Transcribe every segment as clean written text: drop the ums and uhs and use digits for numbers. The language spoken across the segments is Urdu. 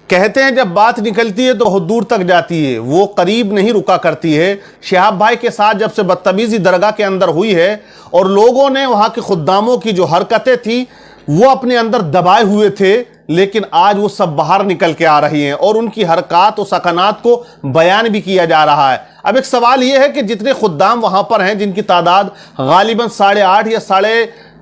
کہتے ہیں جب بات نکلتی ہے تو بہت دور تک جاتی ہے، وہ قریب نہیں رکا کرتی ہے۔ شہاب بھائی کے ساتھ جب سے بدتمیزی درگاہ کے اندر ہوئی ہے اور لوگوں نے وہاں کے خداموں کی جو حرکتیں تھیں وہ اپنے اندر دبائے ہوئے تھے، لیکن آج وہ سب باہر نکل کے آ رہی ہیں اور ان کی حرکات و سکنات کو بیان بھی کیا جا رہا ہے۔ اب ایک سوال یہ ہے کہ جتنے خدام وہاں پر ہیں جن کی تعداد غالباً 8.5 یا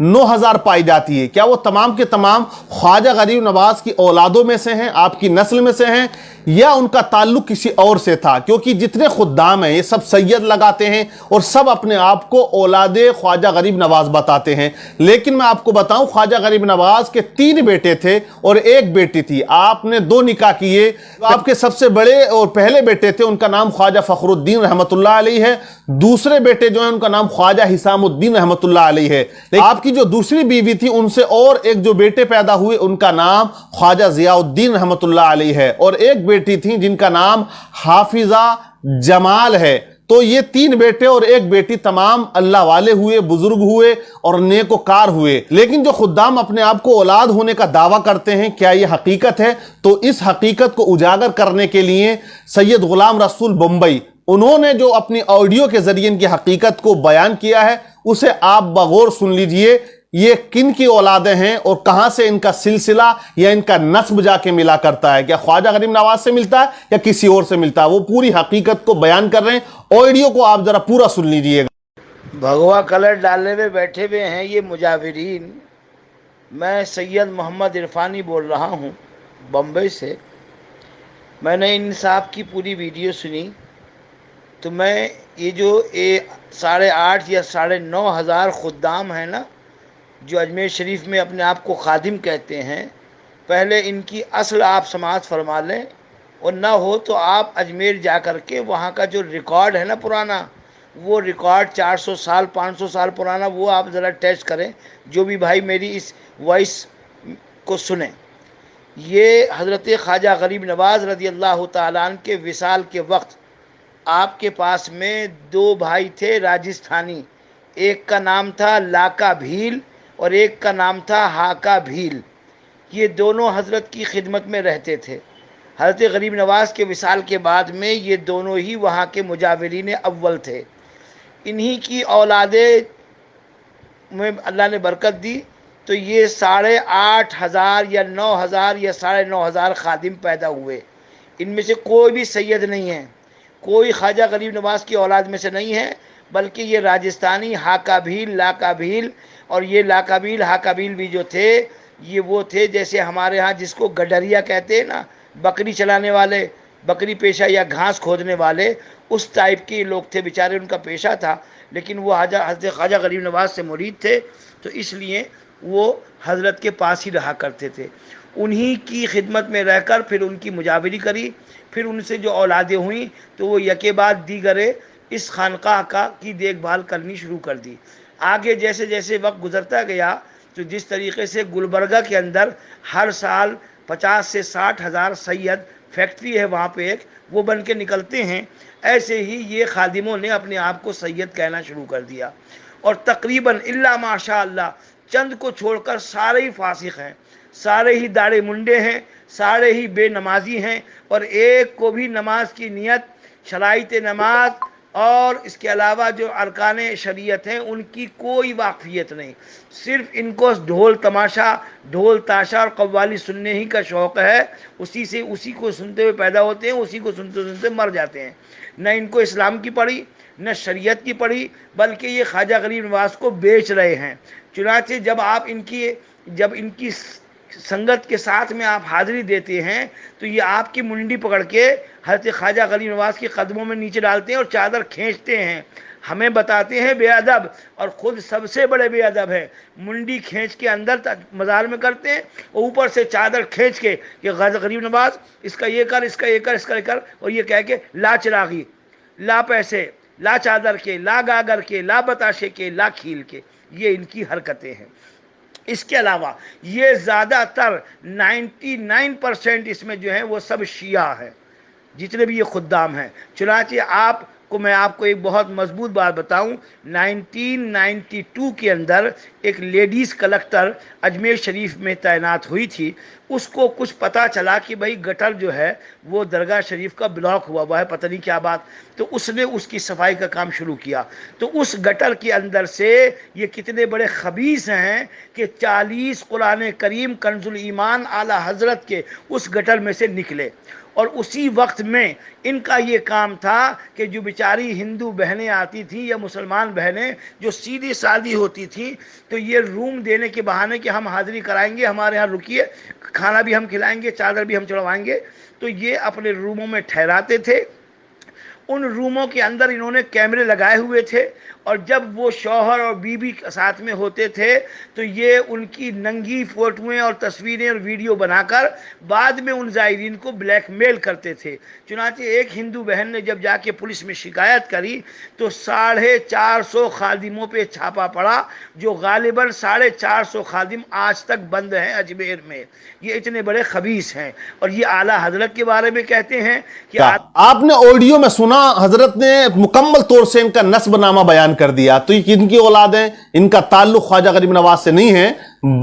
9,500 پائی جاتی ہے، کیا وہ تمام کے تمام خواجہ غریب نواز کی اولادوں میں سے ہیں، آپ کی نسل میں سے ہیں، یا ان کا تعلق کسی اور سے تھا؟ کیونکہ جتنے خدام ہیں یہ سب سید لگاتے ہیں اور سب اپنے آپ کو اولاد خواجہ غریب نواز بتاتے ہیں، لیکن میں آپ کو بتاؤں خواجہ غریب نواز کے 3 بیٹے تھے اور 1 بیٹی تھی۔ آپ نے 2 نکاح کیے۔ آپ کے سب سے بڑے اور پہلے بیٹے تھے، ان کا نام خواجہ فخر الدین رحمت اللہ علیہ ہے۔ دوسرے بیٹے جو ہیں ان کا نام خواجہ حسام الدین رحمت اللہ علیہ ہے۔ آپ کی جو دوسری بیوی تھی ان سے اور ایک جو بیٹے پیدا ہوئے ان کا نام خواجہ ضیاء الدین رحمت اللہ علیہ ہے، اور ایک بیٹی تھی جن کا نام حافظہ جمال ہے۔ تو یہ 3 بیٹے اور 1 بیٹی تمام اللہ والے ہوئے، بزرگ ہوئے اور نیکوکار ہوئے۔ لیکن جو خدام اپنے آپ کو اولاد ہونے کا دعویٰ کرتے ہیں، کیا یہ حقیقت ہے؟ تو اس حقیقت کو اجاگر کرنے کے لیے سید غلام رسول بمبئی انہوں نے جو اپنی آڈیو کے ذریعے ان کی حقیقت کو بیان کیا ہے اسے آپ بغور سن لیجئے۔ یہ کن کی اولادیں ہیں اور کہاں سے ان کا سلسلہ یا ان کا نسب جا کے ملا کرتا ہے؟ کیا خواجہ غریب نواز سے ملتا ہے یا کسی اور سے ملتا ہے؟ وہ پوری حقیقت کو بیان کر رہے ہیں، آڈیو کو آپ ذرا پورا سن لیجئے گا۔ بھگوا کلر ڈالنے میں بیٹھے ہوئے ہیں یہ مجاورین۔ میں سید محمد عرفانی بول رہا ہوں بمبئی سے۔ میں نے ان صاحب کی پوری ویڈیو سنی تو میں یہ جو 8.5 یا 9,500 خدام ہیں نا جو اجمیر شریف میں اپنے آپ کو خادم کہتے ہیں، پہلے ان کی اصل آپ سماعت فرما لیں، اور نہ ہو تو آپ اجمیر جا کر کے وہاں کا جو ریکارڈ ہے نا پرانا، وہ ریکارڈ 400 سال 500 سال پرانا وہ آپ ذرا ٹیسٹ کریں، جو بھی بھائی میری اس وائس کو سنیں۔ یہ حضرت خواجہ غریب نواز رضی اللہ تعالیٰ عنہ کے وصال کے وقت آپ کے پاس میں 2 بھائی تھے راجستھانی، ایک کا نام تھا لاکا بھیل اور ایک کا نام تھا ہاکا بھیل۔ یہ دونوں حضرت کی خدمت میں رہتے تھے۔ حضرت غریب نواز کے وصال کے بعد میں یہ دونوں ہی وہاں کے مجاورین اول تھے۔ انہی کی اولادیں میں اللہ نے برکت دی تو یہ 8,500 یا 9,000 یا 9,500 خادم پیدا ہوئے۔ ان میں سے کوئی بھی سید نہیں ہے، کوئی خواجہ غریب نواز کی اولاد میں سے نہیں ہے، بلکہ یہ راجستھانی ہاکا بھیل لاکا بھیل، اور یہ لاکا بھیل ہاکا بھیل بھی جو تھے یہ وہ تھے جیسے ہمارے ہاں جس کو گڈریا کہتے ہیں نا، بکری چلانے والے، بکری پیشہ یا گھاس کھودنے والے، اس ٹائپ کے لوگ تھے، بیچارے ان کا پیشہ تھا، لیکن وہ حضرت خواجہ غریب نواز سے مرید تھے تو اس لیے وہ حضرت کے پاس ہی رہا کرتے تھے۔ انہی کی خدمت میں رہ کر پھر ان کی مجاوری کری، پھر ان سے جو اولادیں ہوئیں تو وہ یکے بعد دیگرے اس خانقاہ کی دیکھ بھال کرنی شروع کر دی۔ آگے جیسے جیسے وقت گزرتا گیا تو جس طریقے سے گلبرگہ کے اندر ہر سال 50 سے 60,000 سید، فیکٹری ہے وہاں پہ ایک، وہ بن کے نکلتے ہیں، ایسے ہی یہ خادموں نے اپنے آپ کو سید کہنا شروع کر دیا، اور تقریباً الا ماشاء اللہ چند کو چھوڑ کر سارے ہی فاسق ہیں، سارے ہی داڑھی منڈے ہیں، سارے ہی بے نمازی ہیں، اور ایک کو بھی نماز کی نیت، شرائط نماز اور اس کے علاوہ جو ارکان شریعت ہیں ان کی کوئی واقفیت نہیں۔ صرف ان کو ڈھول تماشا، ڈھول تاشا اور قوالی سننے ہی کا شوق ہے، اسی کو سنتے ہوئے پیدا ہوتے ہیں، اسی کو سنتے سنتے مر جاتے ہیں۔ نہ ان کو اسلام کی پڑھی نہ شریعت کی پڑھی، بلکہ یہ خواجہ غریب نواز کو بیچ رہے ہیں۔ چنانچہ جب ان کی سنگت کے ساتھ میں آپ حاضری دیتے ہیں تو یہ آپ کی منڈی پکڑ کے حضرت خواجہ غریب نواز کے قدموں میں نیچے ڈالتے ہیں اور چادر کھینچتے ہیں، ہمیں بتاتے ہیں بے ادب، اور خود سب سے بڑے بے ادب ہیں۔ منڈی کھینچ کے اندر مزار میں کرتے ہیں اور اوپر سے چادر کھینچ کے کہ غریب نواز اس کا یہ کر، اس کا یہ کر، اس کا یہ کر، اور یہ کہہ کے لا چراغی، لا پیسے، لا چادر کے، لا گاگر کے، لا بتاشے کے، لا کھیل کے، یہ ان کی حرکتیں ہیں۔ اس کے علاوہ یہ زیادہ تر 99% اس میں جو ہیں وہ سب شیعہ ہیں، جتنے بھی یہ خدام ہیں۔ چنانچہ آپ کو میں آپ کو ایک بہت مضبوط بات بتاؤں، 1992 کے اندر ایک لیڈیز کلکٹر اجمیر شریف میں تعینات ہوئی تھی. اس کو کچھ پتہ چلا کہ بھائی گٹر جو ہے وہ درگاہ شریف کا بلاک ہوا ہے، پتہ نہیں کیا بات. تو اس نے اس کی صفائی کا کام شروع کیا. تو اس گٹر کے اندر سے یہ کتنے بڑے خبیث ہیں کہ 40 قرآن کریم کنز الایمان اعلیٰ حضرت کے اس گٹر میں سے نکلے. اور اسی وقت میں ان کا یہ کام تھا کہ جو بیچاری ہندو بہنیں آتی تھیں یا مسلمان بہنیں جو سیدھی سادی ہوتی تھیں، تو یہ روم دینے کے بہانے کہ ہم حاضری کرائیں گے، ہمارے ہاں رکیے، کھانا بھی ہم کھلائیں گے، چادر بھی ہم چڑھوائیں گے، تو یہ اپنے روموں میں ٹھہراتے تھے. ان روموں کے اندر انہوں نے کیمرے لگائے ہوئے تھے، اور جب وہ شوہر اور بیوی ساتھ میں ہوتے تھے تو یہ ان کی ننگی فوٹویں اور تصویریں اور ویڈیو بنا کر بعد میں ان زائرین کو بلیک میل کرتے تھے. چنانچہ ایک ہندو بہن نے جب جا کے پولیس میں شکایت کری تو 450 خادموں پہ چھاپا پڑا، جو غالباً 450 خادم آج تک بند ہیں اجمیر میں. یہ اتنے بڑے خبیث ہیں، اور یہ اعلیٰ حضرت کے بارے میں کہتے ہیں کہ آپ نے آڈیو میں سنا، حضرت نے مکمل طور سے ان کا نسب نامہ بیان کر دیا. تو یہ ان کی اولاد ہیں، ان کا تعلق خواجہ غریب نواز سے نہیں ہے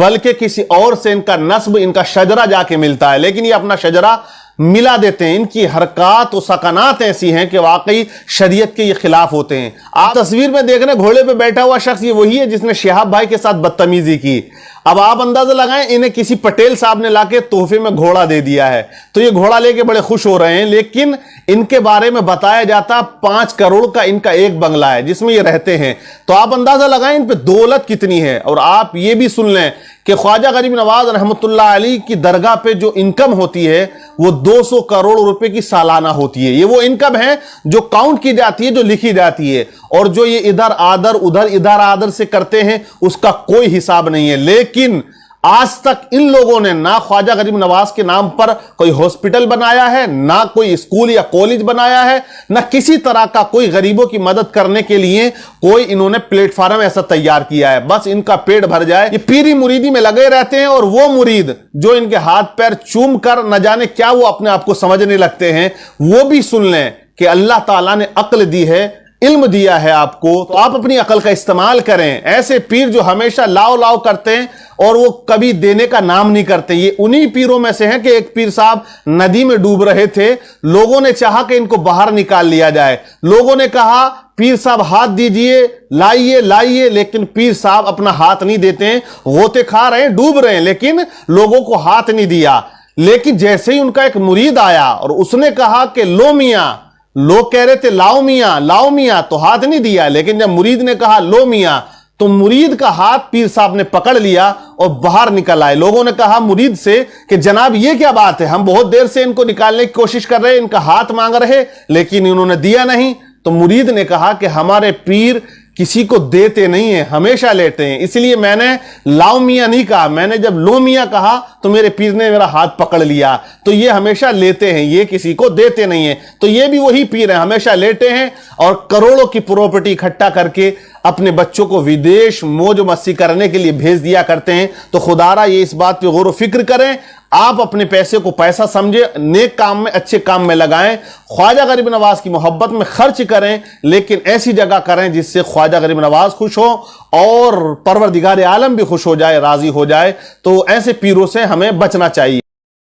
بلکہ کسی اور سے ان کا نسب، ان کا شجرہ جا کے ملتا ہے. لیکن یہ اپنا شجرہ ملا دیتے ہیں. ان کی حرکات و سکنات ایسی ہیں کہ واقعی شریعت کے یہ خلاف ہوتے ہیں. آپ تصویر میں دیکھ رہے ہیں گھوڑے پہ بیٹھا ہوا شخص یہ وہی ہے جس نے شہاب بھائی کے ساتھ بدتمیزی کی. اب آپ اندازہ لگائیں انہیں کسی پٹیل صاحب نے لا کے تحفے میں گھوڑا دے دیا ہے تو یہ گھوڑا لے کے بڑے خوش ہو رہے ہیں. لیکن ان کے بارے میں بتایا جاتا 5 کروڑ کا ان کا ایک بنگلہ ہے جس میں یہ رہتے ہیں. تو آپ اندازہ لگائیں ان پہ دولت کتنی ہے. اور آپ یہ بھی سن لیں کہ خواجہ غریب نواز رحمت اللہ علیہ کی درگاہ پہ جو انکم ہوتی ہے وہ 200 کروڑ روپے کی سالانہ ہوتی ہے. یہ وہ انکم ہے جو کاؤنٹ کی جاتی ہے، جو لکھی جاتی ہے. اور جو یہ ادھر آدر سے کرتے ہیں اس کا کوئی حساب نہیں ہے. لیکن آج تک ان لوگوں نے نہ خواجہ غریب نواز کے نام پر کوئی ہاسپٹل بنایا ہے، نہ کوئی اسکول یا کالج بنایا ہے، نہ کسی طرح کا کوئی غریبوں کی مدد کرنے کے لیے کوئی انہوں نے پلیٹ فارم ایسا تیار کیا ہے. بس ان کا پیٹ بھر جائے یہ پیری مریدی میں لگے رہتے ہیں. اور وہ مرید جو ان کے ہاتھ پیر چوم کر نہ جانے کیا وہ اپنے آپ کو سمجھنے لگتے ہیں، وہ بھی سن لیں کہ اللہ تعالیٰ نے عقل دی ہے، علم دیا ہے آپ کو، تو آپ اپنی عقل کا استعمال کریں. ایسے پیر جو ہمیشہ لاؤ لاؤ کرتے ہیں اور وہ کبھی دینے کا نام نہیں کرتے، یہ انہی پیروں میں سے ہیں کہ ایک پیر صاحب ندی میں ڈوب رہے تھے. لوگوں نے چاہا کہ ان کو باہر نکال لیا جائے. لوگوں نے کہا پیر صاحب ہاتھ دیجئے، لائیے، لیکن پیر صاحب اپنا ہاتھ نہیں دیتے ہیں. غوطے کھا رہے ہیں، ڈوب رہے ہیں، لیکن لوگوں کو ہاتھ نہیں دیا. لیکن جیسے ہی ان کا ایک مرید آیا اور اس نے کہا کہ لو میاں، لوگ کہہ رہے تھے لاؤ میاں، تو ہاتھ نہیں دیا. لیکن جب مرید نے کہا لو میاں تو مرید کا ہاتھ پیر صاحب نے پکڑ لیا اور باہر نکل آئے. لوگوں نے کہا مرید سے کہ جناب یہ کیا بات ہے، ہم بہت دیر سے ان کو نکالنے کی کوشش کر رہے ہیں، ان کا ہاتھ مانگ رہے لیکن انہوں نے دیا نہیں. تو مرید نے کہا کہ ہمارے پیر کسی کو دیتے نہیں ہیں، ہمیشہ لیتے ہیں، اس لیے میں نے لاؤ میاں نہیں کہا، میں نے جب لو میاں کہا تو میرے پیر نے میرا ہاتھ پکڑ لیا. تو یہ ہمیشہ لیتے ہیں، یہ کسی کو دیتے نہیں ہیں. تو یہ بھی وہی پیر ہیں، ہمیشہ لیتے ہیں اور کروڑوں کی پراپرٹی اکٹھا کر کے اپنے بچوں کو ودیش موج مستی کرنے کے لیے بھیج دیا کرتے ہیں. تو خدارا یہ اس بات پہ غور و فکر کریں، آپ اپنے پیسے کو پیسہ سمجھیں، نیک کام میں، اچھے کام میں لگائیں، خواجہ غریب نواز کی محبت میں خرچ کریں، لیکن ایسی جگہ کریں جس سے خواجہ غریب نواز خوش ہو اور پروردگار عالم بھی خوش ہو جائے، راضی ہو جائے. تو ایسے پیروں سے ہمیں بچنا چاہیے.